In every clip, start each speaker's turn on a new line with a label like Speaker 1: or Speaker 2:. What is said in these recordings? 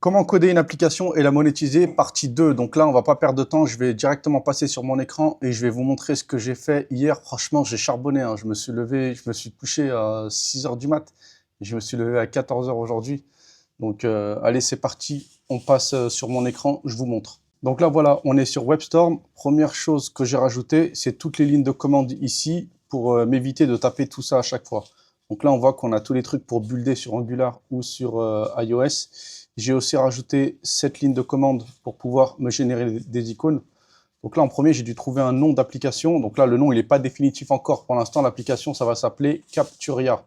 Speaker 1: Comment coder une application et la monétiser, partie 2. Donc là, on va pas perdre de temps, je vais directement passer sur mon écran et je vais vous montrer ce que j'ai fait hier. Franchement, j'ai charbonné, hein. Je me suis levé, je me suis couché à 6 heures du mat. Et je me suis levé à 14 heures aujourd'hui. Donc allez, c'est parti, on passe sur mon écran, je vous montre. Donc là, voilà, on est sur WebStorm. Première chose que j'ai rajoutée, c'est toutes les lignes de commande ici pour m'éviter de taper tout ça à chaque fois. Donc là, on voit qu'on a tous les trucs pour builder sur Angular ou sur iOS. J'ai aussi rajouté cette ligne de commande pour pouvoir me générer des icônes. Donc là, en premier, j'ai dû trouver un nom d'application. Donc là, le nom, il n'est pas définitif encore. Pour l'instant, l'application, ça va s'appeler Capturia.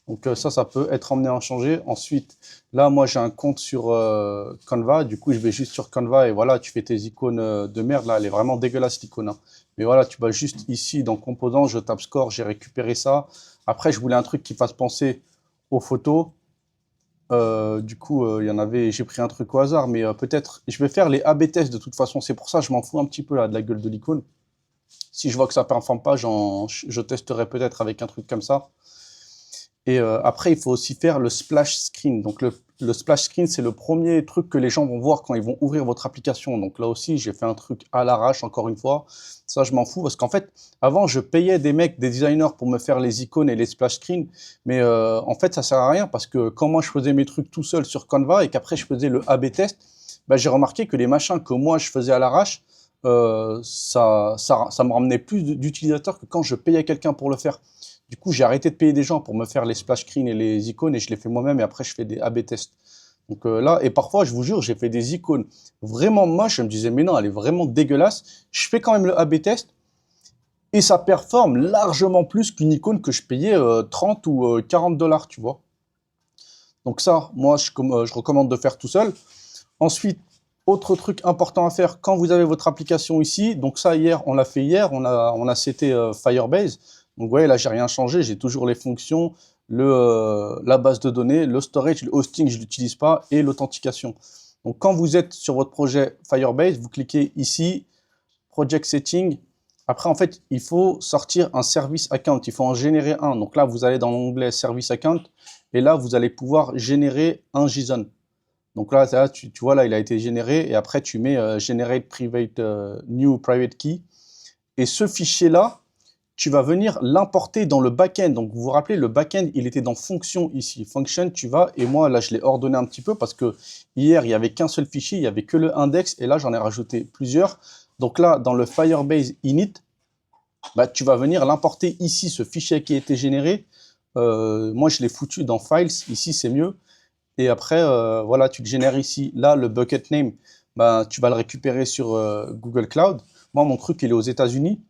Speaker 1: Donc ça peut être emmené à changer. Ensuite, là, moi, j'ai un compte sur Canva. Du coup, je vais juste sur Canva et voilà, tu fais tes icônes de merde. Là, elle est vraiment dégueulasse, l'icône, hein. Mais voilà, tu vas juste ici, dans Composants, je tape Score, j'ai récupéré ça. Après, je voulais un truc qui fasse penser aux photos. Du coup, il y en avait, j'ai pris un truc au hasard, mais peut-être, je vais faire les A/B tests de toute façon. C'est pour ça que je m'en fous un petit peu là, de la gueule de l'icône. Si je vois que ça ne performe pas, je testerai peut-être avec un truc comme ça. Et après, il faut aussi faire le splash screen. Donc le splash screen, c'est le premier truc que les gens vont voir quand ils vont ouvrir votre application. Donc là aussi, j'ai fait un truc à l'arrache, encore une fois. Ça, je m'en fous parce qu'en fait, avant, je payais des mecs, des designers pour me faire les icônes et les splash screens. Mais en fait, ça sert à rien parce que quand moi, je faisais mes trucs tout seul sur Canva et qu'après, je faisais le A/B test, bah, j'ai remarqué que les machins que moi, je faisais à l'arrache, ça me ramenait plus d'utilisateurs que quand je payais quelqu'un pour le faire. Du coup, j'ai arrêté de payer des gens pour me faire les splash screens et les icônes et je les fais moi-même et après, je fais des A/B tests. Donc là, et parfois, je vous jure, j'ai fait des icônes vraiment moches. Je me disais, mais non, elle est vraiment dégueulasse. Je fais quand même le A/B test et ça performe largement plus qu'une icône que je payais 30 ou 40 dollars, tu vois. Donc ça, moi, je recommande de faire tout seul. Ensuite, autre truc important à faire quand vous avez votre application ici. Donc ça, hier, on l'a fait hier. On a seté Firebase. Donc vous voyez, là, j'ai rien changé. J'ai toujours les fonctions, la base de données, le storage, le hosting, je ne l'utilise pas, et l'authentication. Donc quand vous êtes sur votre projet Firebase, vous cliquez ici, Project Setting. Après, en fait, il faut sortir un service account. Il faut en générer un. Donc là, vous allez dans l'onglet Service Account. Et là, vous allez pouvoir générer un JSON. Donc là, tu vois, là, il a été généré. Et après, tu mets Generate Private, New Private Key. Et ce fichier-là, tu vas venir l'importer dans le backend. Donc, vous vous rappelez, le backend, il était dans fonction ici. Function, tu vas, et moi, là, je l'ai ordonné un petit peu parce que hier, il n'y avait qu'un seul fichier, il n'y avait que le index, et là, j'en ai rajouté plusieurs. Donc là, dans le Firebase init, bah, tu vas venir l'importer ici, ce fichier qui a été généré. Moi, je l'ai foutu dans Files, ici, c'est mieux. Et après, voilà, tu le génères ici. Là, le bucket name, bah, tu vas le récupérer sur Google Cloud. Moi, mon truc, il est aux États-Unis.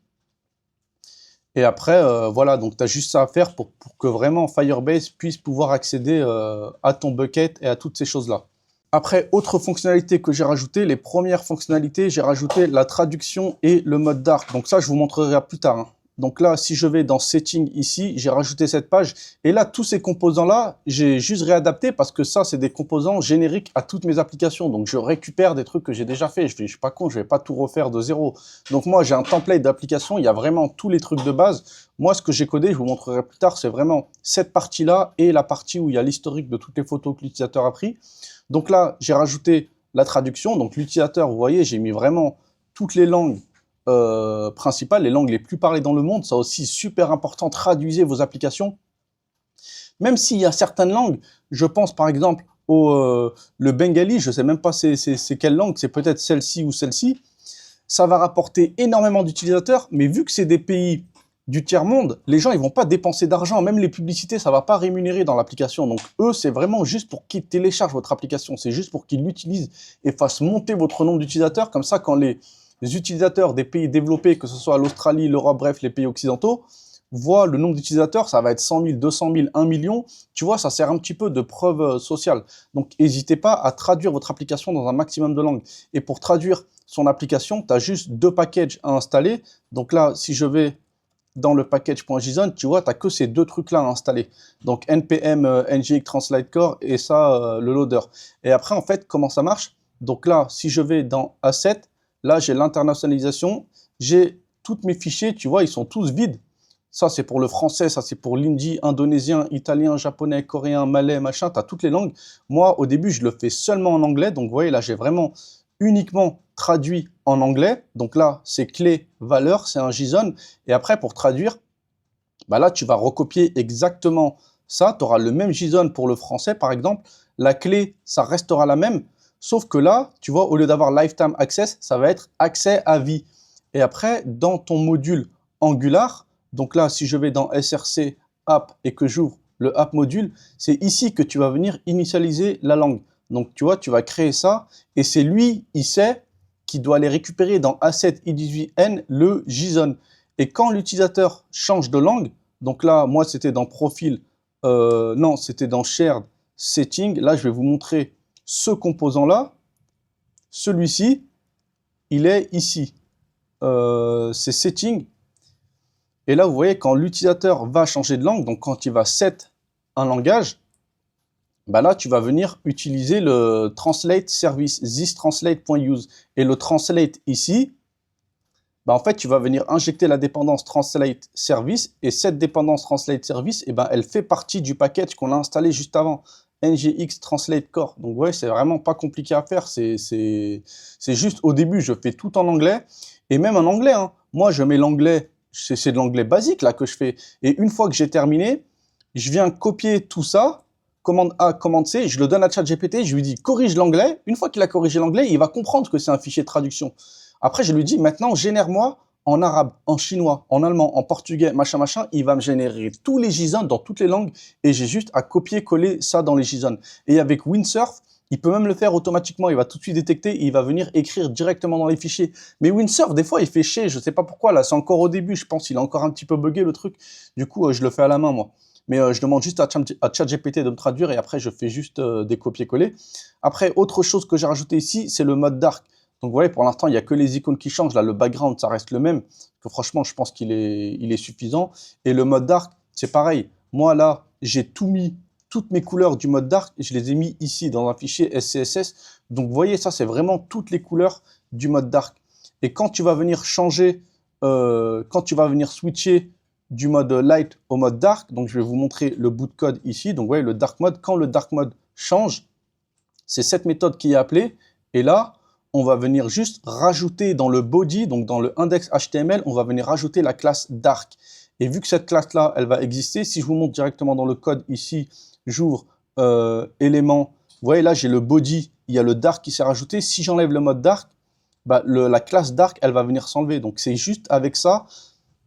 Speaker 1: Et après, voilà, donc tu as juste ça à faire pour que vraiment Firebase puisse pouvoir accéder à ton bucket et à toutes ces choses-là. Après, autre fonctionnalité que j'ai rajoutée, les premières fonctionnalités, j'ai rajouté la traduction et le mode dark. Donc ça, je vous montrerai plus tard, hein. Donc là, si je vais dans Setting ici, j'ai rajouté cette page. Et là, tous ces composants-là, j'ai juste réadapté parce que ça, c'est des composants génériques à toutes mes applications. Donc je récupère des trucs que j'ai déjà fait. Je suis pas con, je vais pas tout refaire de zéro. Donc moi, j'ai un template d'application. Il y a vraiment tous les trucs de base. Moi, ce que j'ai codé, je vous montrerai plus tard, c'est vraiment cette partie-là et la partie où il y a l'historique de toutes les photos que l'utilisateur a pris. Donc là, j'ai rajouté la traduction. Donc l'utilisateur, vous voyez, j'ai mis vraiment toutes les langues principales, les langues les plus parlées dans le monde. Ça aussi, super important, traduisez vos applications. Même s'il y a certaines langues, je pense par exemple le bengali, je ne sais même pas c'est quelle langue, c'est peut-être celle-ci ou celle-ci. Ça va rapporter énormément d'utilisateurs, mais vu que c'est des pays du tiers-monde, les gens ils vont pas dépenser d'argent, même les publicités, ça va pas rémunérer dans l'application. Donc eux, c'est vraiment juste pour qu'ils téléchargent votre application, c'est juste pour qu'ils l'utilisent et fassent monter votre nombre d'utilisateurs. Comme ça, quand les utilisateurs des pays développés, que ce soit l'Australie, l'Europe, bref, les pays occidentaux, voient le nombre d'utilisateurs, ça va être 100 000, 200 000, 1 million. Tu vois, ça sert un petit peu de preuve sociale. Donc, n'hésitez pas à traduire votre application dans un maximum de langues. Et pour traduire son application, tu as juste 2 packages à installer. Donc là, si je vais dans le package.json, tu vois, tu n'as que ces 2 trucs-là à installer. Donc, npm ngx translate core et ça, le loader. Et après, en fait, comment ça marche? Donc là, si je vais dans Asset, là, j'ai l'internationalisation, j'ai tous mes fichiers, tu vois, ils sont tous vides. Ça, c'est pour le français, ça, c'est pour l'hindi, indonésien, italien, japonais, coréen, malais, machin, tu as toutes les langues. Moi, au début, je le fais seulement en anglais. Donc, vous voyez, là, j'ai vraiment uniquement traduit en anglais. Donc là, c'est clé, valeur, c'est un JSON. Et après, pour traduire, bah là, tu vas recopier exactement ça. Tu auras le même JSON pour le français, par exemple. La clé, ça restera la même. Sauf que là, tu vois, au lieu d'avoir lifetime access, ça va être accès à vie. Et après, dans ton module Angular, donc là, si je vais dans SRC app et que j'ouvre le app module, c'est ici que tu vas venir initialiser la langue. Donc, tu vois, tu vas créer ça et c'est lui, il sait qu'il doit aller récupérer dans asset i18n le JSON. Et quand l'utilisateur change de langue, donc là, moi, c'était dans profil, non, c'était dans shared setting. Là, je vais vous montrer ce composant-là. Celui-ci, il est ici. C'est setting. Et là, vous voyez, quand l'utilisateur va changer de langue, donc quand il va set un langage, bah là, tu vas venir utiliser le translate service, thistranslate.use. Et le translate ici, bah en fait, tu vas venir injecter la dépendance translate service. Et cette dépendance translate service, eh ben, elle fait partie du package qu'on a installé juste avant. NGX Translate Core. Donc, ouais, c'est vraiment pas compliqué à faire. C'est juste au début, je fais tout en anglais. Et même en anglais, hein. Moi, je mets l'anglais, c'est de l'anglais basique là que je fais. Et une fois que j'ai terminé, je viens copier tout ça, commande A, commande C, je le donne à ChatGPT, je lui dis corrige l'anglais. Une fois qu'il a corrigé l'anglais, il va comprendre que c'est un fichier de traduction. Après, je lui dis maintenant, génère-moi en arabe, en chinois, en allemand, en portugais, machin, machin. Il va me générer tous les JSON dans toutes les langues et j'ai juste à copier-coller ça dans les JSON. Et avec Windsurf, il peut même le faire automatiquement. Il va tout de suite détecter et il va venir écrire directement dans les fichiers. Mais Windsurf, des fois, il fait chier. Je ne sais pas pourquoi. Là, c'est encore au début. Je pense qu'il a encore un petit peu buggé le truc. Du coup, je le fais à la main, moi. Mais je demande juste à ChatGPT de me traduire et après, je fais juste des copier-coller. Après, autre chose que j'ai rajouté ici, c'est le mode dark. Donc, vous voyez, pour l'instant, il n'y a que les icônes qui changent. Là, le background, ça reste le même. Que franchement, je pense qu'il est suffisant. Et le mode dark, c'est pareil. Moi, là, j'ai tout mis, toutes mes couleurs du mode dark, je les ai mis ici dans un fichier SCSS. Donc, vous voyez, ça, c'est vraiment toutes les couleurs du mode dark. Et quand tu vas venir changer, quand tu vas venir switcher du mode light au mode dark, donc je vais vous montrer le bout de code ici. Donc, vous voyez, le dark mode, quand le dark mode change, c'est cette méthode qui est appelée. Et là, on va venir juste rajouter dans le body, donc dans le index HTML, on va venir rajouter la classe dark. Et vu que cette classe-là, elle va exister, si je vous montre directement dans le code ici, j'ouvre élément, vous voyez là, j'ai le body, il y a le dark qui s'est rajouté. Si j'enlève le mode dark, bah, la classe dark, elle va venir s'enlever. Donc c'est juste avec ça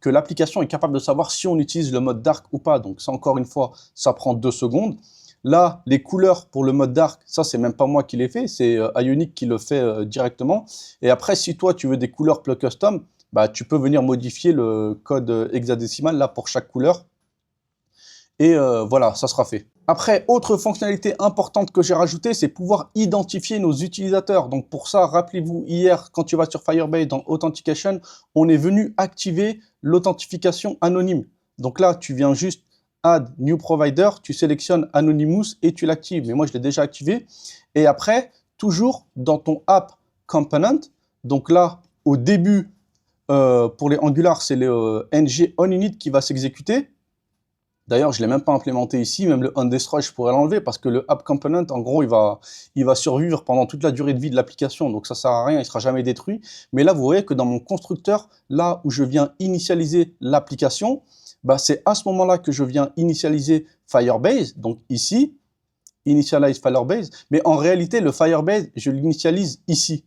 Speaker 1: que l'application est capable de savoir si on utilise le mode dark ou pas. Donc ça, encore une fois, ça prend 2 secondes. Là, les couleurs pour le mode dark, ça, c'est même pas moi qui l'ai fait, c'est Ionic qui le fait directement. Et après, si toi, tu veux des couleurs plug custom, bah, tu peux venir modifier le code hexadécimal là pour chaque couleur. Et voilà, ça sera fait. Après, autre fonctionnalité importante que j'ai rajoutée, c'est pouvoir identifier nos utilisateurs. Donc pour ça, rappelez-vous, hier, quand tu vas sur Firebase dans Authentication, on est venu activer l'authentification anonyme. Donc là, tu viens juste Add New Provider, tu sélectionnes Anonymous et tu l'actives. Mais moi, je l'ai déjà activé. Et après, toujours dans ton App Component, donc là, au début, pour les Angular, c'est le ng onInit qui va s'exécuter. D'ailleurs, je ne l'ai même pas implémenté ici, même le onDestroy, je pourrais l'enlever parce que le app component, en gros, il va survivre pendant toute la durée de vie de l'application. Donc ça ne sert à rien, il ne sera jamais détruit. Mais là, vous voyez que dans mon constructeur, là où je viens initialiser l'application, bah, c'est à ce moment-là que je viens initialiser Firebase. Donc ici, initialize Firebase. Mais en réalité, le Firebase, je l'initialise ici.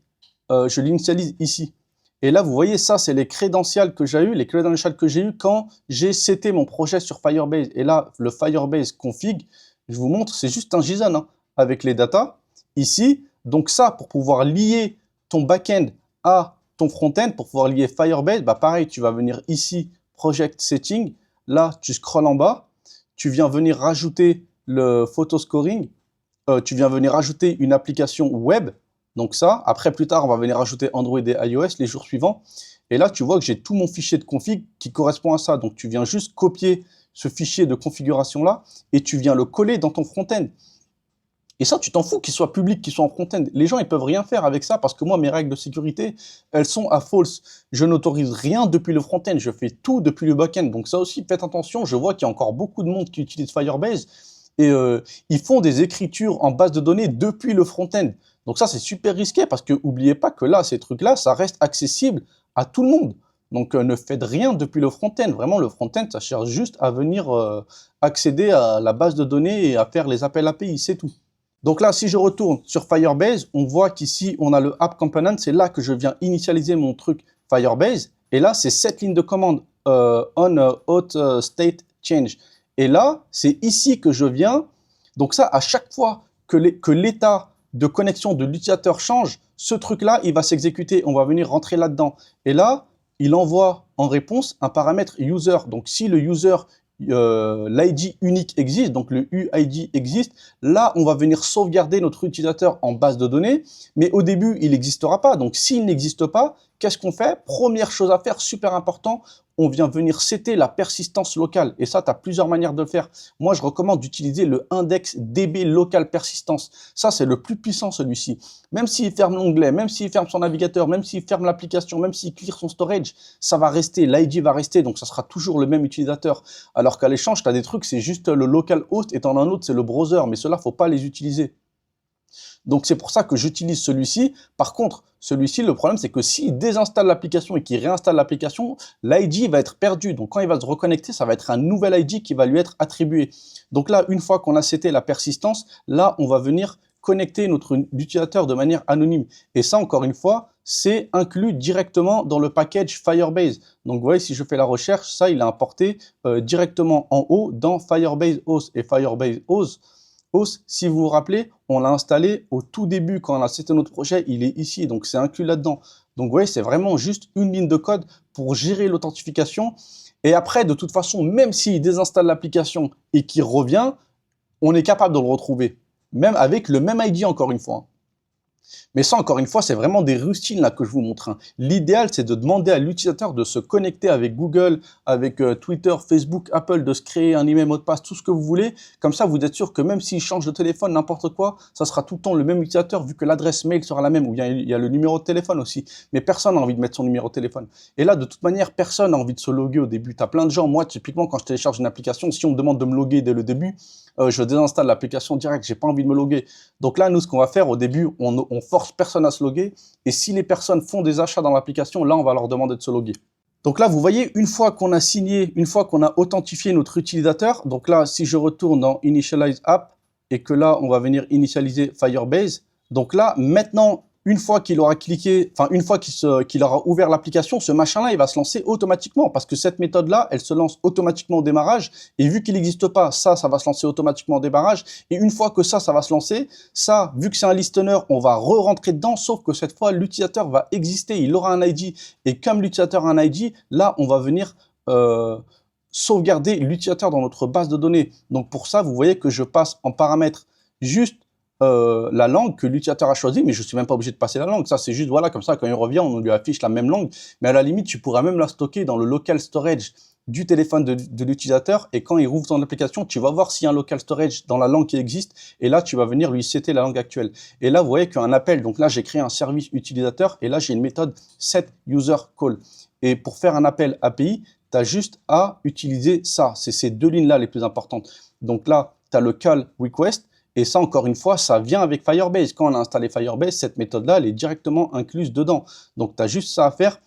Speaker 1: Et là, vous voyez, ça, c'est les crédentials que j'ai eu, les credentials que j'ai eu quand j'ai seté mon projet sur Firebase. Et là, le Firebase config, je vous montre, c'est juste un JSON hein, avec les datas ici. Donc ça, pour pouvoir lier ton backend à ton front-end, pour pouvoir lier Firebase, bah pareil, tu vas venir ici, Project Setting. Là, tu scrolles en bas, tu viens venir rajouter le photo scoring, tu viens venir rajouter une application web. Donc ça, après plus tard, on va venir rajouter Android et iOS les jours suivants. Et là, tu vois que j'ai tout mon fichier de config qui correspond à ça. Donc tu viens juste copier ce fichier de configuration-là et tu viens le coller dans ton front-end. Et ça, tu t'en fous qu'ils soient publics, qu'ils soient en front-end. Les gens, ils peuvent rien faire avec ça parce que moi, mes règles de sécurité, elles sont à false. Je n'autorise rien depuis le front-end. Je fais tout depuis le back-end. Donc ça aussi, faites attention. Je vois qu'il y a encore beaucoup de monde qui utilise Firebase et ils font des écritures en base de données depuis le front-end. Donc ça, c'est super risqué parce que n'oubliez pas que là, ces trucs-là, ça reste accessible à tout le monde. Donc ne faites rien depuis le front-end. Vraiment, le front-end, ça cherche juste à venir accéder à la base de données et à faire les appels API, c'est tout. Donc là, si je retourne sur Firebase, on voit qu'ici, on a le App Component. C'est là que je viens initialiser mon truc Firebase. Et là, c'est cette ligne de commande on state change. Et là, c'est ici que je viens. Donc ça, à chaque fois que l'état de connexion de l'utilisateur change, ce truc-là, il va s'exécuter. On va venir rentrer là-dedans. Et là, il envoie en réponse un paramètre user. Donc si le user l'ID unique existe, donc le UID existe, là, on va venir sauvegarder notre utilisateur en base de données, mais au début, il n'existera pas. Donc, s'il n'existe pas, qu'est-ce qu'on fait? Première chose à faire, super important, on vient venir setter la persistance locale. Et ça, tu as plusieurs manières de le faire. Moi, je recommande d'utiliser le index DB local persistance. Ça, c'est le plus puissant, celui-ci. Même s'il ferme l'onglet, même s'il ferme son navigateur, même s'il ferme l'application, même s'il clear son storage, ça va rester, l'ID va rester, donc ça sera toujours le même utilisateur. Alors qu'à l'échange, tu as des trucs, c'est juste le local host, et t'en as un autre, c'est le browser. Mais ceux-là, faut pas les utiliser. Donc, c'est pour ça que j'utilise celui-ci. Par contre, celui-ci, le problème, c'est que s'il désinstalle l'application et qu'il réinstalle l'application, l'ID va être perdu. Donc, quand il va se reconnecter, ça va être un nouvel ID qui va lui être attribué. Donc là, une fois qu'on a seté la persistance, là, on va venir connecter notre utilisateur de manière anonyme. Et ça, encore une fois, c'est inclus directement dans le package Firebase. Donc, vous voyez, si je fais la recherche, ça, il est importé directement en haut dans Firebase OS. Et Firebase OS, si vous vous rappelez, on l'a installé au tout début quand on a seté notre projet, il est ici, donc c'est inclus là-dedans. Donc vous voyez, c'est vraiment juste une ligne de code pour gérer l'authentification. Et après, de toute façon, même s'il désinstalle l'application et qu'il revient, on est capable de le retrouver, même avec le même ID encore une fois. Mais ça, encore une fois, c'est vraiment des rustines là que je vous montre. L'idéal, c'est de demander à l'utilisateur de se connecter avec Google, avec Twitter, Facebook, Apple, de se créer un email mot de passe, tout ce que vous voulez. Comme ça, vous êtes sûr que même s'il change de téléphone, n'importe quoi, ça sera tout le temps le même utilisateur vu que l'adresse mail sera la même. Ou bien il y a le numéro de téléphone aussi. Mais personne n'a envie de mettre son numéro de téléphone. Et là, de toute manière, personne n'a envie de se loguer au début. Tu as plein de gens. Moi, typiquement, quand je télécharge une application, si on me demande de me loguer dès le début, je désinstalle l'application direct. J'ai pas envie de me loguer. Donc là, nous, ce qu'on va faire au début, on force personne à se loguer. Et si les personnes font des achats dans l'application, là, on va leur demander de se loguer. Donc là, vous voyez, une fois qu'on a signé, une fois qu'on a authentifié notre utilisateur, donc là, si je retourne dans Initialize App et que là, on va venir initialiser Firebase, donc là, maintenant, une fois qu'il aura cliqué, enfin, une fois qu'il aura ouvert l'application, ce machin-là, il va se lancer automatiquement parce que cette méthode-là, elle se lance automatiquement au démarrage. Et vu qu'il n'existe pas, ça va se lancer automatiquement au démarrage. Et une fois que ça va se lancer, ça, vu que c'est un listener, on va re-rentrer dedans, sauf que cette fois, l'utilisateur va exister, il aura un ID. Et comme l'utilisateur a un ID, là, on va venir sauvegarder l'utilisateur dans notre base de données. Donc pour ça, vous voyez que je passe en paramètre juste la langue que l'utilisateur a choisi, mais je suis même pas obligé de passer la langue. Ça, c'est juste, voilà, comme ça, quand il revient, on lui affiche la même langue. Mais à la limite, tu pourras même la stocker dans le local storage du téléphone de l'utilisateur. Et quand il rouvre ton application, tu vas voir s'il y a un local storage dans la langue qui existe. Et là, tu vas venir lui setter la langue actuelle. Et là, vous voyez qu'un appel, donc là, j'ai créé un service utilisateur. Et là, j'ai une méthode setUserCall. Et pour faire un appel API, tu as juste à utiliser ça. C'est ces deux lignes-là les plus importantes. Donc là, tu as le call request. Et ça, encore une fois, ça vient avec Firebase. Quand on a installé Firebase, cette méthode-là, elle est directement incluse dedans. Donc, tu as juste ça à faire.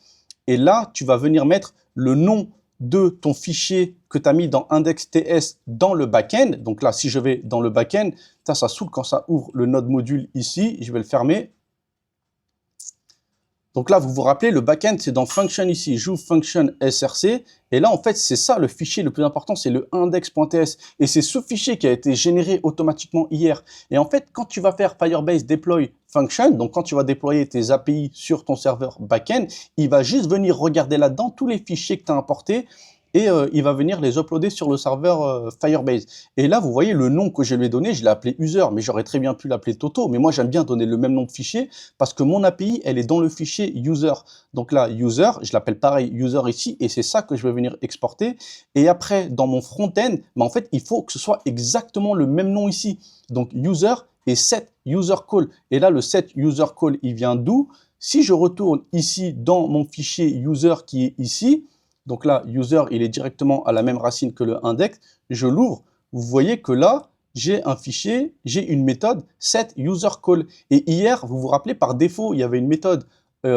Speaker 1: Et là, tu vas venir mettre le nom de ton fichier que tu as mis dans index.ts dans le backend. Donc là, si je vais dans le backend, ça saoule quand ça ouvre le node module ici. Je vais le fermer. Donc là, vous vous rappelez, le backend, c'est dans function ici. J'ouvre function src. Et là, en fait, c'est ça le fichier le plus important, c'est le index.ts. Et c'est ce fichier qui a été généré automatiquement hier. Et en fait, quand tu vas faire Firebase deploy function, donc quand tu vas déployer tes API sur ton serveur backend, il va juste venir regarder là-dedans tous les fichiers que tu as importés et il va venir les uploader sur le serveur Firebase. Et là, vous voyez le nom que je lui ai donné, je l'ai appelé user, mais j'aurais très bien pu l'appeler Toto. Mais moi, j'aime bien donner le même nom de fichier parce que mon API, elle est dans le fichier user. Donc là, user, je l'appelle pareil user ici, et c'est ça que je vais venir exporter. Et après, dans mon front-end, en fait, il faut que ce soit exactement le même nom ici. Donc user et set user call. Et là, le set user call, il vient d'où? Si je retourne ici dans mon fichier user qui est ici, donc là, user, il est directement à la même racine que le index, je l'ouvre, vous voyez que là, j'ai un fichier, j'ai une méthode set user call. Et hier, vous vous rappelez, par défaut, il y avait une méthode, il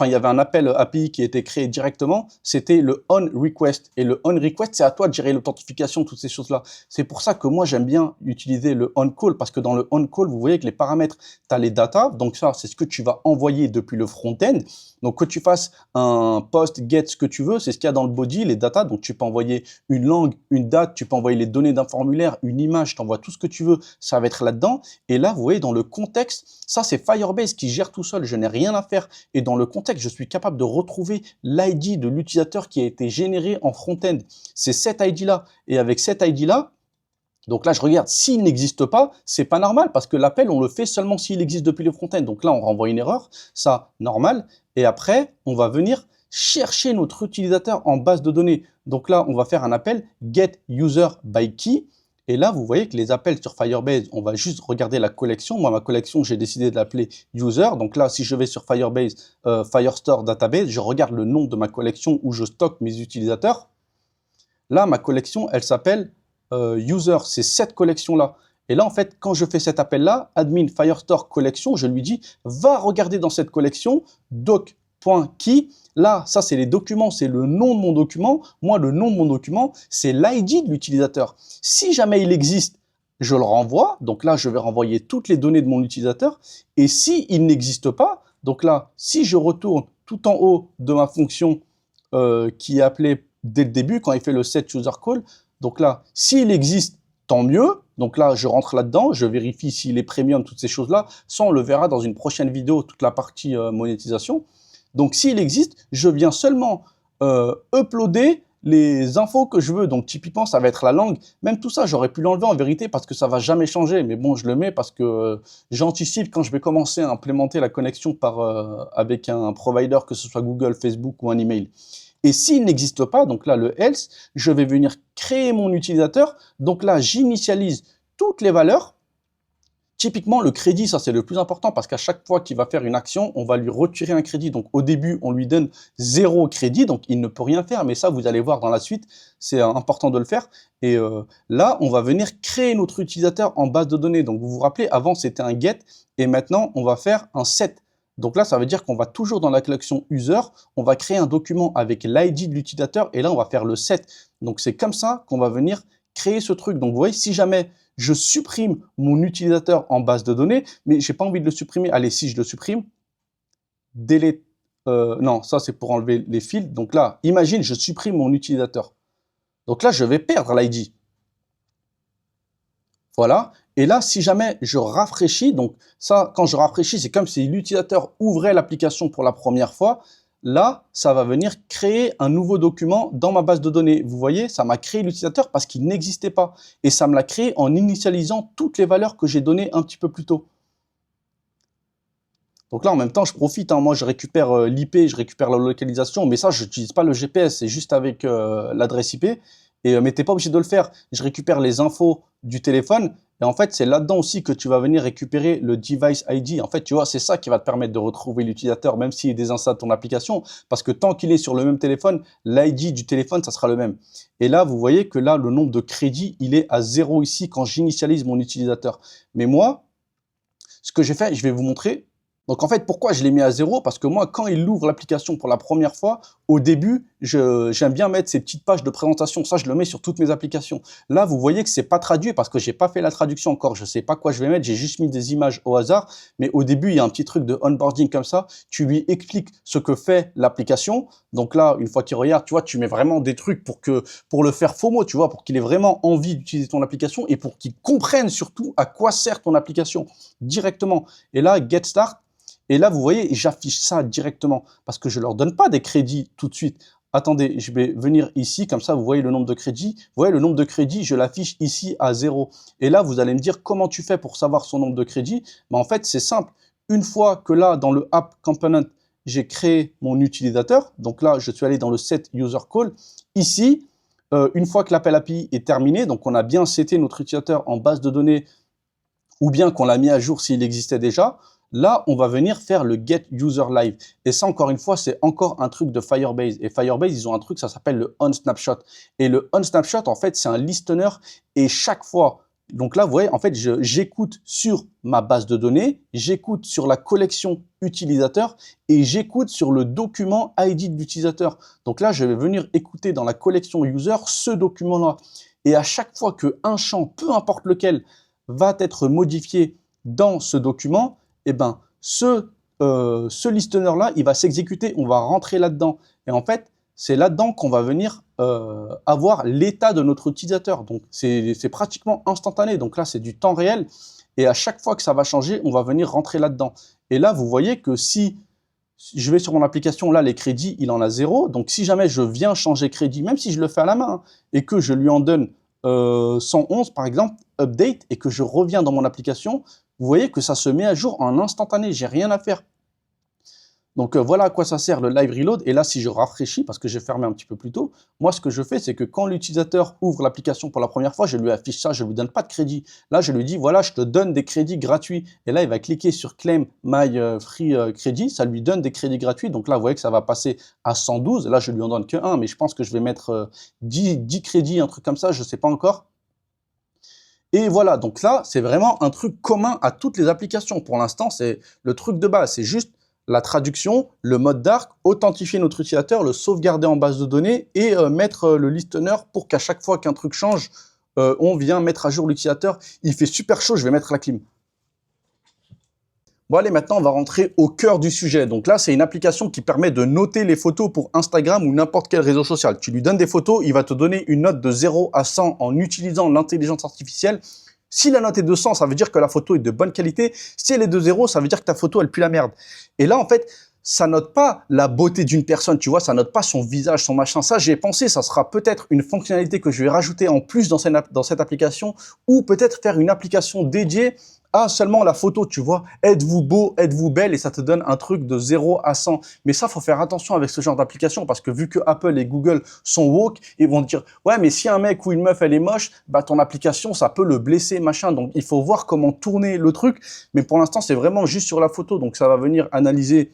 Speaker 1: y avait un appel API qui était créé directement, c'était le on request. Et le on request, c'est à toi de gérer l'authentification, toutes ces choses-là. C'est pour ça que moi, j'aime bien utiliser le on call, parce que dans le on call, vous voyez que les paramètres, tu as les data, donc ça, c'est ce que tu vas envoyer depuis le front-end. Donc, que tu fasses un post, get, ce que tu veux, c'est ce qu'il y a dans le body, les data. Donc, tu peux envoyer une langue, une date, tu peux envoyer les données d'un formulaire, une image, tu envoies tout ce que tu veux, ça va être là-dedans. Et là, vous voyez, dans le contexte, ça, c'est Firebase qui gère tout seul, je n'ai rien à faire. Et dans le contexte, je suis capable de retrouver l'ID de l'utilisateur qui a été généré en front-end. C'est cet ID-là. Et avec cet ID-là, donc là, je regarde, s'il n'existe pas, c'est pas normal parce que l'appel, on le fait seulement s'il existe depuis le front-end. Donc là, on renvoie une erreur, ça, normal. Et après, on va venir chercher notre utilisateur en base de données. Donc là, on va faire un appel get user by key. Et là, vous voyez que les appels sur Firebase, on va juste regarder la collection. Moi, ma collection, j'ai décidé de l'appeler user. Donc là, si je vais sur Firebase, Firestore Database, je regarde le nom de ma collection où je stocke mes utilisateurs. Là, ma collection, elle s'appelle user, c'est cette collection-là. Et là, en fait, quand je fais cet appel-là, admin Firestore collection, je lui dis, va regarder dans cette collection, doc.key. Là, ça, c'est les documents, c'est le nom de mon document. Moi, le nom de mon document, c'est l'ID de l'utilisateur. Si jamais il existe, je le renvoie. Donc là, je vais renvoyer toutes les données de mon utilisateur. Et si il n'existe pas, donc là, si je retourne tout en haut de ma fonction qui est appelée dès le début, quand il fait le set user call, donc là, s'il existe, tant mieux. Donc là, je rentre là-dedans, je vérifie s'il est premium, toutes ces choses-là. Ça, on le verra dans une prochaine vidéo, toute la partie monétisation. Donc, s'il existe, je viens seulement uploader les infos que je veux. Donc, typiquement, ça va être la langue. Même tout ça, j'aurais pu l'enlever en vérité parce que ça va jamais changer. Mais bon, je le mets parce que j'anticipe quand je vais commencer à implémenter la connexion avec un provider, que ce soit Google, Facebook ou un email. Et s'il n'existe pas, donc là, le else, je vais venir créer mon utilisateur. Donc là, j'initialise toutes les valeurs. Typiquement, le crédit, ça c'est le plus important parce qu'à chaque fois qu'il va faire une action, on va lui retirer un crédit. Donc au début, on lui donne 0 crédit, donc il ne peut rien faire. Mais ça, vous allez voir dans la suite, c'est important de le faire. Et là, on va venir créer notre utilisateur en base de données. Donc vous vous rappelez, avant c'était un get et maintenant on va faire un set. Donc là, ça veut dire qu'on va toujours dans la collection user, on va créer un document avec l'ID de l'utilisateur et là, on va faire le set. Donc c'est comme ça qu'on va venir créer ce truc. Donc vous voyez, si jamais je supprime mon utilisateur en base de données, mais j'ai pas envie de le supprimer. Allez, si je le supprime, delete, non, ça c'est pour enlever les fils. Donc là, imagine, je supprime mon utilisateur. Donc là, je vais perdre l'ID. Voilà. Et là, si jamais je rafraîchis, donc ça, quand je rafraîchis, c'est comme si l'utilisateur ouvrait l'application pour la première fois. Là, ça va venir créer un nouveau document dans ma base de données. Vous voyez, ça m'a créé l'utilisateur parce qu'il n'existait pas. Et ça me l'a créé en initialisant toutes les valeurs que j'ai données un petit peu plus tôt. Donc là, en même temps, je profite. Moi, je récupère l'IP, je récupère la localisation. Mais ça, je n'utilise pas le GPS, c'est juste avec l'adresse IP. Mais tu n'es pas obligé de le faire. Je récupère les infos du téléphone. Et en fait, c'est là-dedans aussi que tu vas venir récupérer le device ID. En fait, tu vois, c'est ça qui va te permettre de retrouver l'utilisateur, même s'il désinstalle ton application. Parce que tant qu'il est sur le même téléphone, l'ID du téléphone, ça sera le même. Et là, vous voyez que là, le nombre de crédits, il est à 0 ici quand j'initialise mon utilisateur. Mais moi, ce que j'ai fait, je vais vous montrer. Donc en fait, pourquoi je l'ai mis à 0? Parce que moi, quand il ouvre l'application pour la première fois, au début, j'aime bien mettre ces petites pages de présentation. Ça, je le mets sur toutes mes applications. Là, vous voyez que c'est pas traduit parce que j'ai pas fait la traduction encore. Je sais pas quoi je vais mettre. J'ai juste mis des images au hasard. Mais au début, il y a un petit truc de onboarding comme ça. Tu lui expliques ce que fait l'application. Donc là, une fois qu'il regarde, tu vois, tu mets vraiment des trucs pour le faire FOMO, tu vois, pour qu'il ait vraiment envie d'utiliser ton application et pour qu'il comprenne surtout à quoi sert ton application directement. Et là, Get Start. Et là, vous voyez, j'affiche ça directement parce que je ne leur donne pas des crédits tout de suite. Attendez, je vais venir ici, comme ça, vous voyez le nombre de crédits. Vous voyez, le nombre de crédits, je l'affiche ici à 0. Et là, vous allez me dire comment tu fais pour savoir son nombre de crédits. En fait, c'est simple. Une fois que là, dans le App Component, j'ai créé mon utilisateur. Donc là, je suis allé dans le Set User Call. Ici, une fois que l'appel API est terminé, donc on a bien seté notre utilisateur en base de données ou bien qu'on l'a mis à jour s'il existait déjà, là, on va venir faire le get user live. Et ça, encore une fois, c'est encore un truc de Firebase. Et Firebase, ils ont un truc, ça s'appelle le on snapshot. Et le on snapshot, en fait, c'est un listener. Et chaque fois, donc là, vous voyez, en fait, j'écoute sur ma base de données, j'écoute sur la collection utilisateur et j'écoute sur le document ID de l'utilisateur. Donc là, je vais venir écouter dans la collection user ce document-là. Et à chaque fois qu'un champ, peu importe lequel, va être modifié dans ce document, eh ben, ce listener-là, il va s'exécuter, on va rentrer là-dedans. Et en fait, c'est là-dedans qu'on va venir avoir l'état de notre utilisateur. Donc, c'est pratiquement instantané. Donc là, c'est du temps réel. Et à chaque fois que ça va changer, on va venir rentrer là-dedans. Et là, vous voyez que si je vais sur mon application, là, les crédits, il en a 0. Donc, si jamais je viens changer crédit, même si je le fais à la main, hein, et que je lui en donne 111, par exemple, update, et que je reviens dans mon application, vous voyez que ça se met à jour en instantané. J'ai rien à faire. Donc voilà à quoi ça sert le live reload. Et là, si je rafraîchis, parce que j'ai fermé un petit peu plus tôt, moi, ce que je fais, c'est que quand l'utilisateur ouvre l'application pour la première fois, je lui affiche ça, je ne lui donne pas de crédit. Là, je lui dis, voilà, je te donne des crédits gratuits. Et là, il va cliquer sur Claim My Free Credit. Ça lui donne des crédits gratuits. Donc là, vous voyez que ça va passer à 112. Là, je lui en donne que 1, mais je pense que je vais mettre 10 crédits, un truc comme ça, je ne sais pas encore. Et voilà, donc là, c'est vraiment un truc commun à toutes les applications. Pour l'instant, c'est le truc de base. C'est juste la traduction, le mode dark, authentifier notre utilisateur, le sauvegarder en base de données et mettre le listener pour qu'à chaque fois qu'un truc change, on vient mettre à jour l'utilisateur. Il fait super chaud, je vais mettre la clim. Bon allez, maintenant on va rentrer au cœur du sujet. Donc là, c'est une application qui permet de noter les photos pour Instagram ou n'importe quel réseau social. Tu lui donnes des photos, il va te donner une note de 0 à 100 en utilisant l'intelligence artificielle. Si la note est de 100, ça veut dire que la photo est de bonne qualité. Si elle est de 0, ça veut dire que ta photo, elle pue la merde. Et là, en fait, ça note pas la beauté d'une personne, tu vois, ça note pas son visage, son machin. Ça, j'y ai pensé, ça sera peut-être une fonctionnalité que je vais rajouter en plus dans cette application, ou peut-être faire une application dédiée à seulement la photo, tu vois. Êtes-vous beau, êtes-vous belle, et ça te donne un truc de 0 à 100. Mais ça, faut faire attention avec ce genre d'application, parce que vu que Apple et Google sont woke, ils vont te dire, ouais, mais si un mec ou une meuf, elle est moche, bah, ton application, ça peut le blesser, machin. Donc, il faut voir comment tourner le truc. Mais pour l'instant, c'est vraiment juste sur la photo. Donc, ça va venir analyser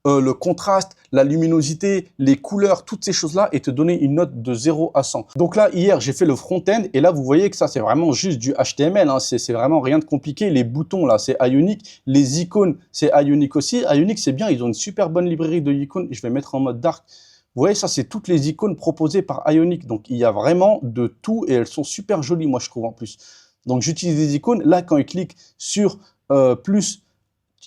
Speaker 1: le contraste, la luminosité, les couleurs, toutes ces choses-là et te donner une note de 0 à 100. Donc là, hier, j'ai fait le front-end et là, vous voyez que ça, c'est vraiment juste du HTML. Hein. C'est vraiment rien de compliqué. Les boutons, là, c'est Ionic. Les icônes, c'est Ionic aussi. Ionic, c'est bien. Ils ont une super bonne librairie de icônes. Je vais mettre en mode dark. Vous voyez, ça, c'est toutes les icônes proposées par Ionic. Donc, il y a vraiment de tout et elles sont super jolies, moi, je trouve, en plus. Donc, j'utilise des icônes. Là, quand il clique sur plus,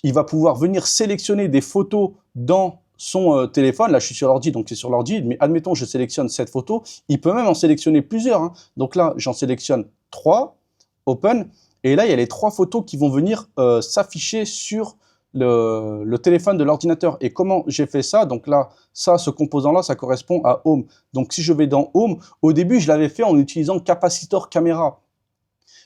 Speaker 1: il va pouvoir venir sélectionner des photos dans son téléphone. Là, je suis sur l'ordi, donc c'est sur l'ordi. Mais admettons, je sélectionne cette photo. Il peut même en sélectionner plusieurs. Hein. Donc là, j'en sélectionne 3, open. Et là, il y a les 3 photos qui vont venir s'afficher sur le téléphone de l'ordinateur. Et comment j'ai fait ça? Donc là, ça, ce composant-là, ça correspond à Home. Donc si je vais dans Home, au début, je l'avais fait en utilisant Capacitor Camera.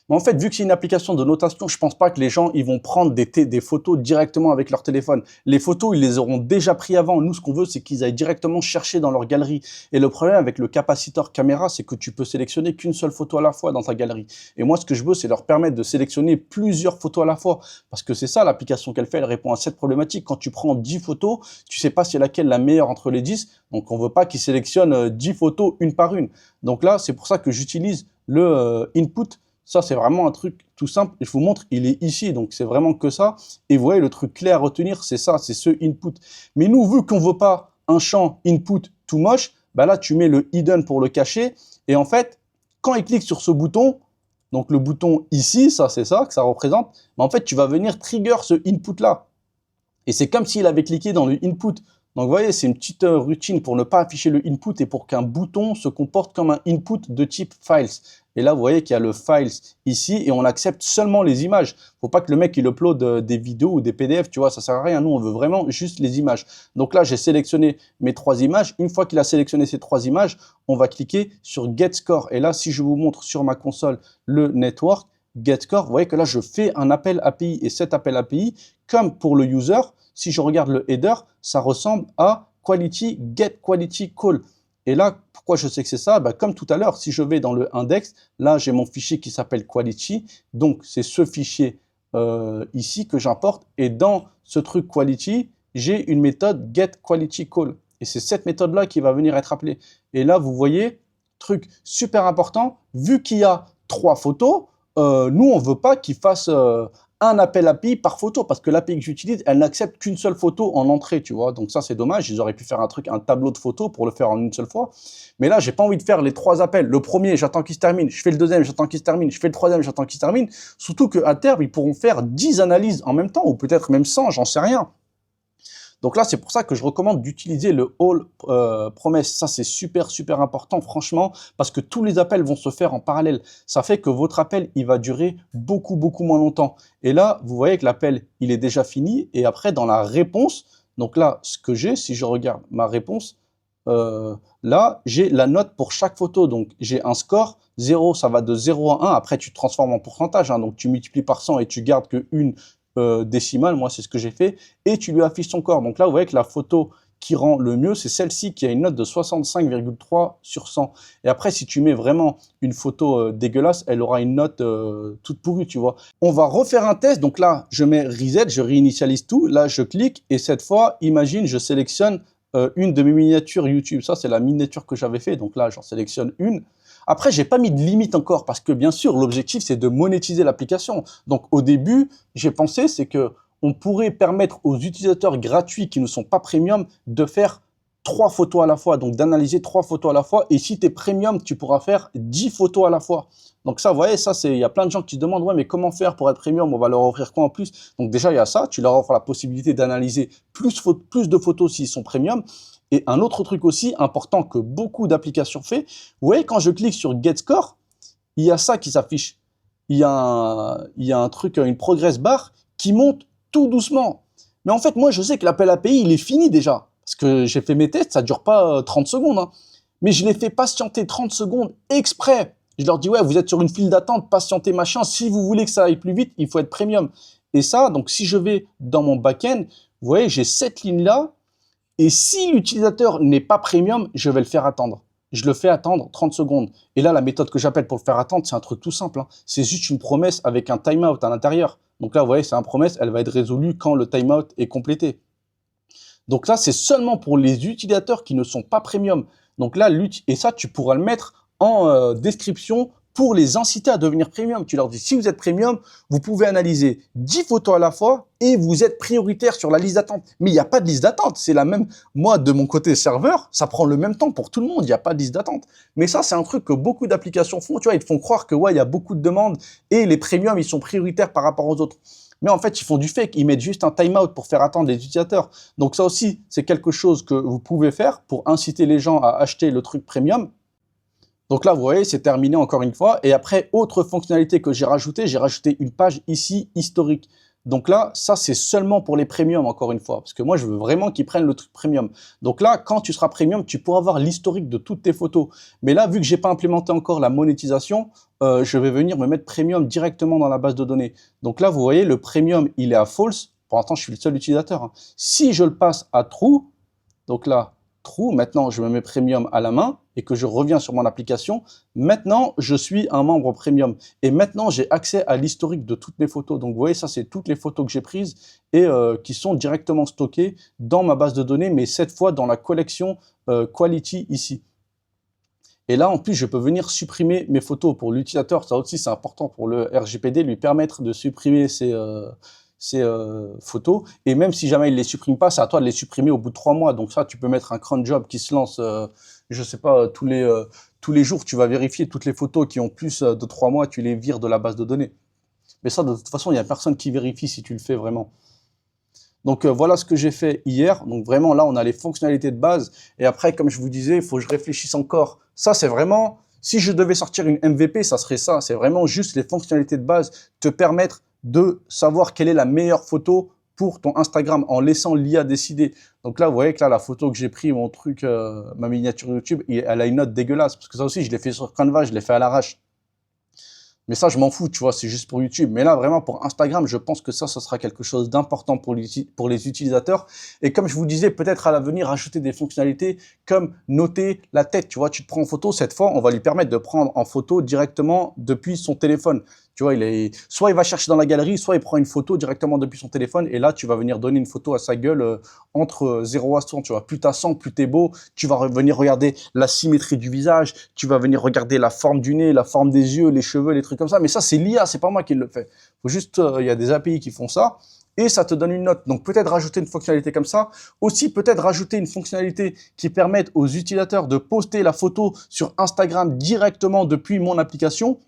Speaker 1: Mais en fait, vu que c'est une application de notation, je pense pas que les gens ils vont prendre des photos directement avec leur téléphone. Les photos, ils les auront déjà pris avant. Nous, ce qu'on veut, c'est qu'ils aillent directement chercher dans leur galerie. Et le problème avec le capacitor caméra, c'est que tu peux sélectionner qu'une seule photo à la fois dans ta galerie. Et moi, ce que je veux, c'est leur permettre de sélectionner plusieurs photos à la fois. Parce que c'est ça, l'application qu'elle fait, elle répond à cette problématique. Quand tu prends 10 photos, tu sais pas si laquelle la meilleure entre les 10. Donc, on veut pas qu'ils sélectionnent 10 photos une par une. Donc là, c'est pour ça que j'utilise le input. Ça, c'est vraiment un truc tout simple. Je vous montre, il est ici, donc c'est vraiment que ça. Et vous voyez, le truc clé à retenir, c'est ça, c'est ce input. Mais nous, vu qu'on ne veut pas un champ input tout moche, bah là, tu mets le hidden pour le cacher. Et en fait, quand il clique sur ce bouton, donc le bouton ici, ça, c'est ça que ça représente, mais en fait, tu vas venir trigger ce input-là. Et c'est comme s'il avait cliqué dans le input. Donc, vous voyez, c'est une petite routine pour ne pas afficher le input et pour qu'un bouton se comporte comme un input de type files. Et là, vous voyez qu'il y a le files ici et on accepte seulement les images. Faut pas que le mec, il upload des vidéos ou des PDF, tu vois, ça sert à rien. Nous, on veut vraiment juste les images. Donc là, j'ai sélectionné mes 3 images. Une fois qu'il a sélectionné ces 3 images, on va cliquer sur Get Score. Et là, si je vous montre sur ma console le network, Get Score, vous voyez que là, je fais un appel API. Et cet appel API, comme pour le user, si je regarde le header, ça ressemble à Quality Get Quality Call. Et là, pourquoi je sais que c'est ça? Bah, comme tout à l'heure, si je vais dans le index, là, j'ai mon fichier qui s'appelle quality. Donc, c'est ce fichier ici que j'importe. Et dans ce truc quality, j'ai une méthode getQualityCall. Et c'est cette méthode-là qui va venir être appelée. Et là, vous voyez, truc super important, vu qu'il y a 3 photos, nous, on ne veut pas qu'il fasse un appel API par photo, parce que l'API que j'utilise, elle n'accepte qu'une seule photo en entrée, tu vois. Donc ça, c'est dommage. Ils auraient pu faire un tableau de photos pour le faire en une seule fois. Mais là, j'ai pas envie de faire les 3 appels. Le premier, j'attends qu'il se termine. Je fais le deuxième, j'attends qu'il se termine. Je fais le troisième, j'attends qu'il se termine. Surtout qu'à terme, ils pourront faire 10 analyses en même temps, ou peut-être même 100, j'en sais rien. Donc là, c'est pour ça que je recommande d'utiliser le All Promise. Ça, c'est super, super important, franchement, parce que tous les appels vont se faire en parallèle. Ça fait que votre appel, il va durer beaucoup, beaucoup moins longtemps. Et là, vous voyez que l'appel, il est déjà fini. Et après, dans la réponse, donc là, ce que j'ai, si je regarde ma réponse, là, j'ai la note pour chaque photo. Donc, j'ai un score. 0, ça va de 0 à 1. Après, tu transformes en pourcentage. Hein, donc, tu multiplies par 100 et tu gardes que une décimale, moi c'est ce que j'ai fait, et tu lui affiches son corps. Donc là, vous voyez que la photo qui rend le mieux, c'est celle-ci qui a une note de 65,3 sur 100. Et après, si tu mets vraiment une photo dégueulasse, elle aura une note toute pourrie, tu vois. On va refaire un test. Donc là, je mets reset, je réinitialise tout. Là, je clique et cette fois, imagine, je sélectionne une de mes miniatures YouTube. Ça, c'est la miniature que j'avais fait. Donc là, j'en sélectionne une. Après, j'ai pas mis de limite encore parce que bien sûr, l'objectif, c'est de monétiser l'application. Donc au début, j'ai pensé, c'est que on pourrait permettre aux utilisateurs gratuits qui ne sont pas premium de faire 3 photos à la fois, donc d'analyser 3 photos à la fois. Et si tu es premium, tu pourras faire 10 photos à la fois. Donc ça, vous voyez, ça, il y a plein de gens qui se demandent, ouais, mais comment faire pour être premium? On va leur offrir quoi en plus? Donc déjà, il y a ça, tu leur offres la possibilité d'analyser plus de photos s'ils sont premium. Et un autre truc aussi important que beaucoup d'applications font, vous voyez, quand je clique sur Get Score, il y a ça qui s'affiche. Il y a un truc, une progress bar qui monte tout doucement. Mais en fait, moi, je sais que l'appel API, il est fini déjà. Parce que j'ai fait mes tests, ça dure pas 30 secondes. Hein. Mais je les fais patienter 30 secondes exprès. Je leur dis, ouais, vous êtes sur une file d'attente, patientez machin. Si vous voulez que ça aille plus vite, il faut être premium. Et ça, donc si je vais dans mon back-end, vous voyez, j'ai cette ligne-là. Et si l'utilisateur n'est pas premium, je vais le faire attendre. Je le fais attendre 30 secondes. Et là, la méthode que j'appelle pour le faire attendre, c'est un truc tout simple. Hein. C'est juste une promesse avec un timeout à l'intérieur. Donc là, vous voyez, c'est une promesse, elle va être résolue quand le timeout est complété. Donc là, c'est seulement pour les utilisateurs qui ne sont pas premium. Donc là, et ça, tu pourras le mettre en description pour les inciter à devenir premium. Tu leur dis, si vous êtes premium, vous pouvez analyser 10 photos à la fois et vous êtes prioritaire sur la liste d'attente. Mais il n'y a pas de liste d'attente. C'est la même. Moi, de mon côté serveur, ça prend le même temps pour tout le monde. Il n'y a pas de liste d'attente. Mais ça, c'est un truc que beaucoup d'applications font. Tu vois, ils te font croire que, ouais, il y a beaucoup de demandes et les premiums, ils sont prioritaires par rapport aux autres. Mais en fait, ils font du fake. Ils mettent juste un timeout pour faire attendre les utilisateurs. Donc ça aussi, c'est quelque chose que vous pouvez faire pour inciter les gens à acheter le truc premium. Donc là, vous voyez, c'est terminé encore une fois. Et après, autre fonctionnalité que j'ai rajouté une page ici historique. Donc là, ça, c'est seulement pour les premiums, encore une fois. Parce que moi, je veux vraiment qu'ils prennent le truc premium. Donc là, quand tu seras premium, tu pourras voir l'historique de toutes tes photos. Mais là, vu que j'ai pas implémenté encore la monétisation, je vais venir me mettre premium directement dans la base de données. Donc là, vous voyez, le premium, il est à false. Pour l'instant, je suis le seul utilisateur. Hein. Si je le passe à true, donc là, true, maintenant je me mets premium à la main et que je reviens sur mon application, maintenant je suis un membre premium et maintenant j'ai accès à l'historique de toutes mes photos. Donc vous voyez, ça c'est toutes les photos que j'ai prises et qui sont directement stockées dans ma base de données, mais cette fois dans la collection Quality ici. Et là, en plus, je peux venir supprimer mes photos pour l'utilisateur. Ça aussi, c'est important pour le RGPD, lui permettre de supprimer ses photos. Et même si jamais il les supprime pas, c'est à toi de les supprimer au bout de 3 mois. Donc ça, tu peux mettre un cron job qui se lance, je sais pas, tous les jours, tu vas vérifier toutes les photos qui ont plus de 3 mois, tu les vires de la base de données. Mais ça, de toute façon, il n'y a personne qui vérifie si tu le fais vraiment. Donc voilà ce que j'ai fait hier. Donc vraiment, là, on a les fonctionnalités de base. Et après, comme je vous disais, il faut que je réfléchisse encore. Ça, c'est vraiment, si je devais sortir une MVP, ça serait ça. C'est vraiment juste les fonctionnalités de base, te permettre de savoir quelle est la meilleure photo pour ton Instagram en laissant l'IA décider. Donc là, vous voyez que là, la photo que j'ai pris, mon truc, ma miniature YouTube, elle a une note dégueulasse. Parce que ça aussi, je l'ai fait sur Canva, je l'ai fait à l'arrache. Mais ça, je m'en fous, tu vois, c'est juste pour YouTube. Mais là, vraiment, pour Instagram, je pense que ça sera quelque chose d'important pour les utilisateurs. Et comme je vous disais, peut-être à l'avenir, ajouter des fonctionnalités comme noter la tête. Tu vois, tu te prends en photo, cette fois, on va lui permettre de prendre en photo directement depuis son téléphone. Tu vois, soit il va chercher dans la galerie, soit il prend une photo directement depuis son téléphone. Et là, tu vas venir donner une photo à sa gueule entre 0 à 100. Tu vois, plus t'as 100, plus t'es beau. Tu vas venir regarder la symétrie du visage. Tu vas venir regarder la forme du nez, la forme des yeux, les cheveux, les trucs comme ça. Mais ça, c'est l'IA, c'est pas moi qui le fais. Faut juste, il y a des API qui font ça. Et ça te donne une note. Donc peut-être rajouter une fonctionnalité comme ça. Aussi peut-être rajouter une fonctionnalité qui permette aux utilisateurs de poster la photo sur Instagram directement depuis mon application.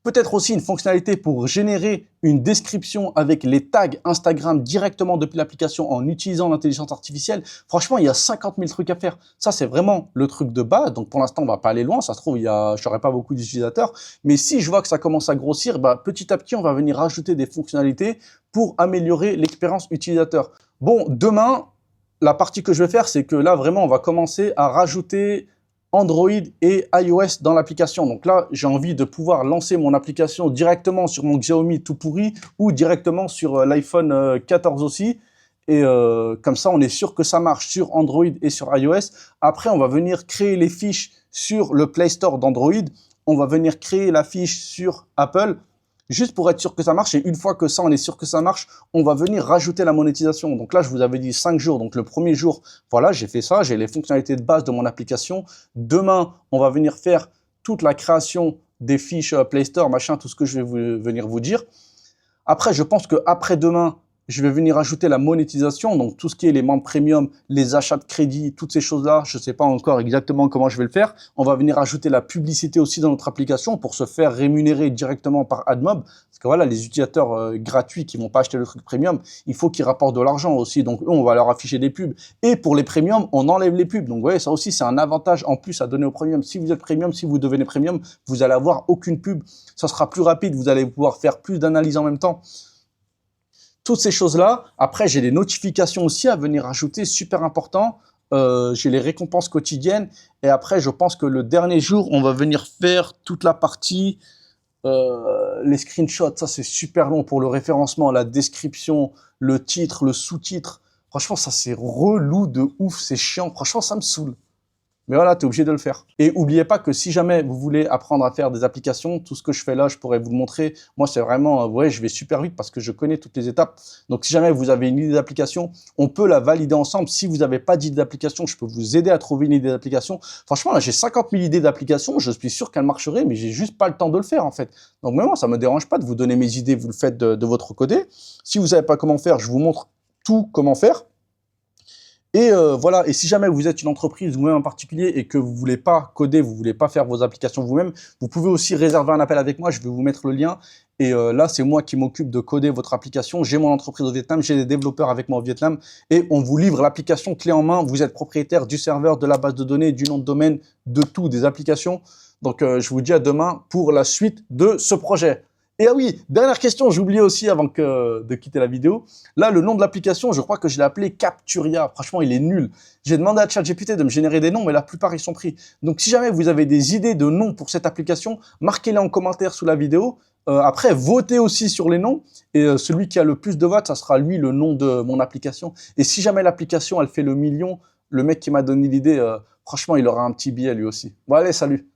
Speaker 1: Peut-être aussi une fonctionnalité pour générer une description avec les tags Instagram directement depuis l'application en utilisant l'intelligence artificielle. Franchement, il y a 50 000 trucs à faire. Ça, c'est vraiment le truc de base. Donc, pour l'instant, on va pas aller loin. Ça se trouve, je n'aurai pas beaucoup d'utilisateurs. Mais si je vois que ça commence à grossir, bah, petit à petit, on va venir rajouter des fonctionnalités pour améliorer l'expérience utilisateur. Bon, demain, la partie que je vais faire, c'est que là, vraiment, on va commencer à rajouter Android et iOS dans l'application. Donc là, j'ai envie de pouvoir lancer mon application directement sur mon Xiaomi tout pourri ou directement sur l'iPhone 14 aussi. Et comme ça, on est sûr que ça marche sur Android et sur iOS. Après, on va venir créer les fiches sur le Play Store d'Android. On va venir créer la fiche sur Apple, juste pour être sûr que ça marche. Et une fois que ça, on est sûr que ça marche, on va venir rajouter la monétisation. Donc là, je vous avais dit 5 jours. Donc le premier jour, voilà, j'ai fait ça. J'ai les fonctionnalités de base de mon application. Demain, on va venir faire toute la création des fiches Play Store, machin, tout ce que je vais venir vous dire. Après, je pense que après demain, je vais venir ajouter la monétisation, donc tout ce qui est les membres premium, les achats de crédit, toutes ces choses-là, je ne sais pas encore exactement comment je vais le faire. On va venir ajouter la publicité aussi dans notre application pour se faire rémunérer directement par AdMob. Parce que voilà, les utilisateurs gratuits qui vont pas acheter le truc premium, il faut qu'ils rapportent de l'argent aussi. Donc eux, on va leur afficher des pubs. Et pour les premiums, on enlève les pubs. Donc vous voyez, ça aussi, c'est un avantage en plus à donner aux premium. Si vous êtes premium, si vous devenez premium, vous allez avoir aucune pub. Ça sera plus rapide, vous allez pouvoir faire plus d'analyses en même temps. Toutes ces choses-là. Après, j'ai des notifications aussi à venir ajouter, super important. J'ai les récompenses quotidiennes. Et après, je pense que le dernier jour, on va venir faire toute la partie, les screenshots. Ça, c'est super long pour le référencement, la description, le titre, le sous-titre. Franchement, ça, c'est relou de ouf. C'est chiant. Franchement, ça me saoule. Mais voilà, tu es obligé de le faire. Et n'oubliez pas que si jamais vous voulez apprendre à faire des applications, tout ce que je fais là, je pourrais vous le montrer. Moi, c'est vraiment, ouais, je vais super vite parce que je connais toutes les étapes. Donc, si jamais vous avez une idée d'application, on peut la valider ensemble. Si vous n'avez pas d'idée d'application, je peux vous aider à trouver une idée d'application. Franchement, là, j'ai 50 000 idées d'application. Je suis sûr qu'elles marcheraient, mais j'ai juste pas le temps de le faire, en fait. Donc, même moi, ça me dérange pas de vous donner mes idées. Vous le faites de votre côté. Si vous savez pas comment faire, je vous montre tout comment faire. Et voilà, et si jamais vous êtes une entreprise, vous-même en particulier, et que vous voulez pas coder, vous voulez pas faire vos applications vous-même, vous pouvez aussi réserver un appel avec moi, je vais vous mettre le lien. Et là, c'est moi qui m'occupe de coder votre application. J'ai mon entreprise au Vietnam, j'ai des développeurs avec moi au Vietnam, et on vous livre l'application clé en main. Vous êtes propriétaire du serveur, de la base de données, du nom de domaine, de tout, des applications. Donc, je vous dis à demain pour la suite de ce projet. Et ah oui, dernière question, j'ai oublié aussi avant de quitter la vidéo. Là, le nom de l'application, je crois que je l'ai appelé Capturia. Franchement, il est nul. J'ai demandé à ChatGPT de me générer des noms, mais la plupart, ils sont pris. Donc, si jamais vous avez des idées de noms pour cette application, marquez-les en commentaire sous la vidéo. Après, votez aussi sur les noms. Et celui qui a le plus de votes, ça sera lui le nom de mon application. Et si jamais l'application, elle fait le million, le mec qui m'a donné l'idée, franchement, il aura un petit billet lui aussi. Bon, allez, salut.